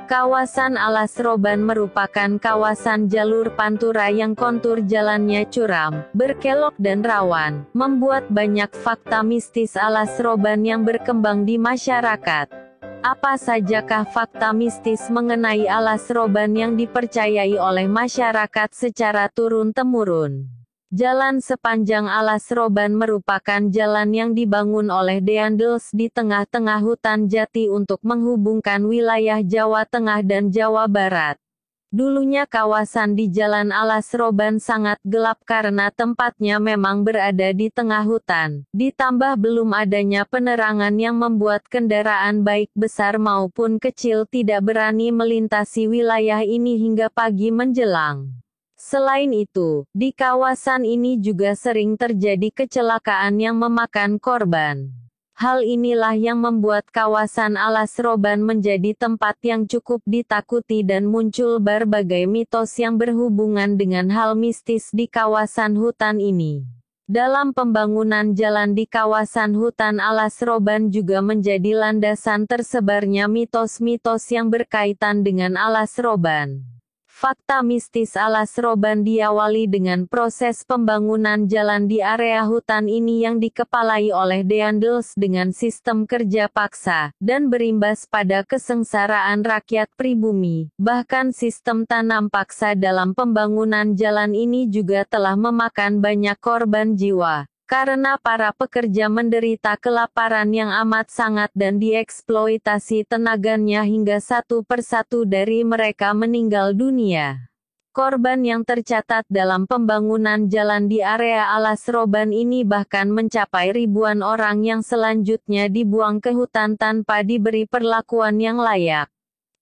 Kawasan Alas Roban merupakan kawasan jalur pantura yang kontur jalannya curam, berkelok dan rawan, membuat banyak fakta mistis Alas Roban yang berkembang di masyarakat. Apa sajakah fakta mistis mengenai Alas Roban yang dipercayai oleh masyarakat secara turun-temurun? Jalan sepanjang Alas Roban merupakan jalan yang dibangun oleh Deandels di tengah-tengah hutan jati untuk menghubungkan wilayah Jawa Tengah dan Jawa Barat. Dulunya kawasan di Jalan Alas Roban sangat gelap karena tempatnya memang berada di tengah hutan, ditambah belum adanya penerangan yang membuat kendaraan baik besar maupun kecil tidak berani melintasi wilayah ini hingga pagi menjelang. Selain itu, di kawasan ini juga sering terjadi kecelakaan yang memakan korban. Hal inilah yang membuat kawasan Alas Roban menjadi tempat yang cukup ditakuti dan muncul berbagai mitos yang berhubungan dengan hal mistis di kawasan hutan ini. Dalam pembangunan jalan di kawasan hutan Alas Roban juga menjadi landasan tersebarnya mitos-mitos yang berkaitan dengan Alas Roban. Fakta mistis Alas Roban diawali dengan proses pembangunan jalan di area hutan ini yang dikepalai oleh Deandels dengan sistem kerja paksa, dan berimbas pada kesengsaraan rakyat pribumi. Bahkan sistem tanam paksa dalam pembangunan jalan ini juga telah memakan banyak korban jiwa. Karena para pekerja menderita kelaparan yang amat sangat dan dieksploitasi tenaganya hingga satu persatu dari mereka meninggal dunia. Korban yang tercatat dalam pembangunan jalan di area Alas Roban ini bahkan mencapai ribuan orang yang selanjutnya dibuang ke hutan tanpa diberi perlakuan yang layak.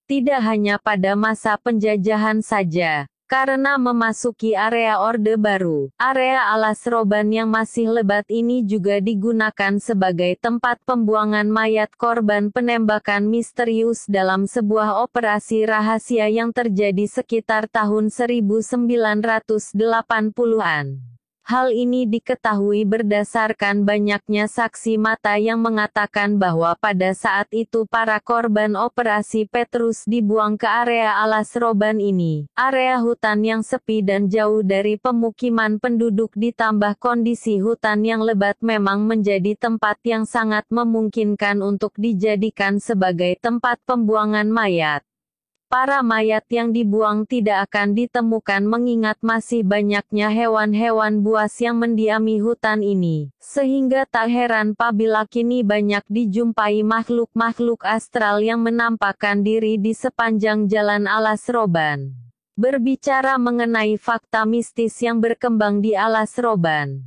Tidak hanya pada masa penjajahan saja. Karena memasuki area Orde Baru, area Alas Roban yang masih lebat ini juga digunakan sebagai tempat pembuangan mayat korban penembakan misterius dalam sebuah operasi rahasia yang terjadi sekitar tahun 1980-an. Hal ini diketahui berdasarkan banyaknya saksi mata yang mengatakan bahwa pada saat itu para korban operasi Petrus dibuang ke area Alas Roban ini, area hutan yang sepi dan jauh dari pemukiman penduduk ditambah kondisi hutan yang lebat memang menjadi tempat yang sangat memungkinkan untuk dijadikan sebagai tempat pembuangan mayat. Para mayat yang dibuang tidak akan ditemukan mengingat masih banyaknya hewan-hewan buas yang mendiami hutan ini, sehingga tak heran apabila kini banyak dijumpai makhluk-makhluk astral yang menampakkan diri di sepanjang jalan Alas Roban. Berbicara mengenai fakta mistis yang berkembang di Alas Roban.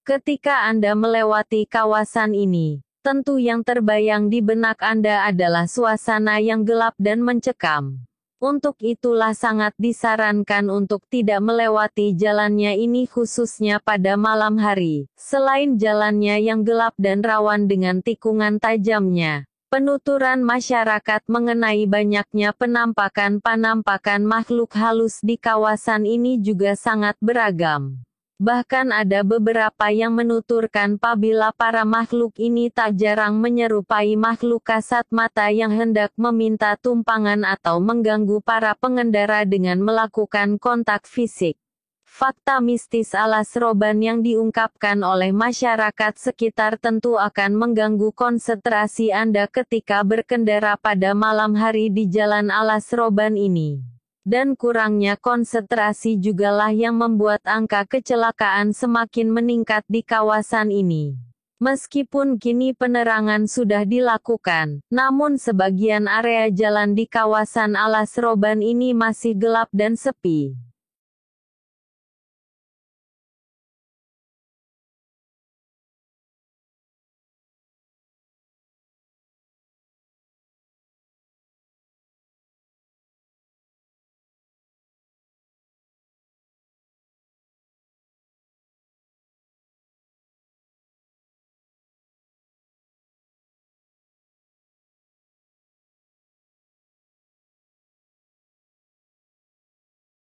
Ketika Anda melewati kawasan ini, tentu yang terbayang di benak Anda adalah suasana yang gelap dan mencekam. Untuk itulah sangat disarankan untuk tidak melewati jalannya ini khususnya pada malam hari. Selain jalannya yang gelap dan rawan dengan tikungan tajamnya, penuturan masyarakat mengenai banyaknya penampakan-penampakan makhluk halus di kawasan ini juga sangat beragam. Bahkan ada beberapa yang menuturkan apabila para makhluk ini tak jarang menyerupai makhluk kasat mata yang hendak meminta tumpangan atau mengganggu para pengendara dengan melakukan kontak fisik. Fakta mistis Alas Roban yang diungkapkan oleh masyarakat sekitar tentu akan mengganggu konsentrasi Anda ketika berkendara pada malam hari di Jalan Alas Roban ini. Dan kurangnya konsentrasi jugalah yang membuat angka kecelakaan semakin meningkat di kawasan ini. Meskipun kini penerangan sudah dilakukan, namun sebagian area jalan di kawasan Alas Roban ini masih gelap dan sepi.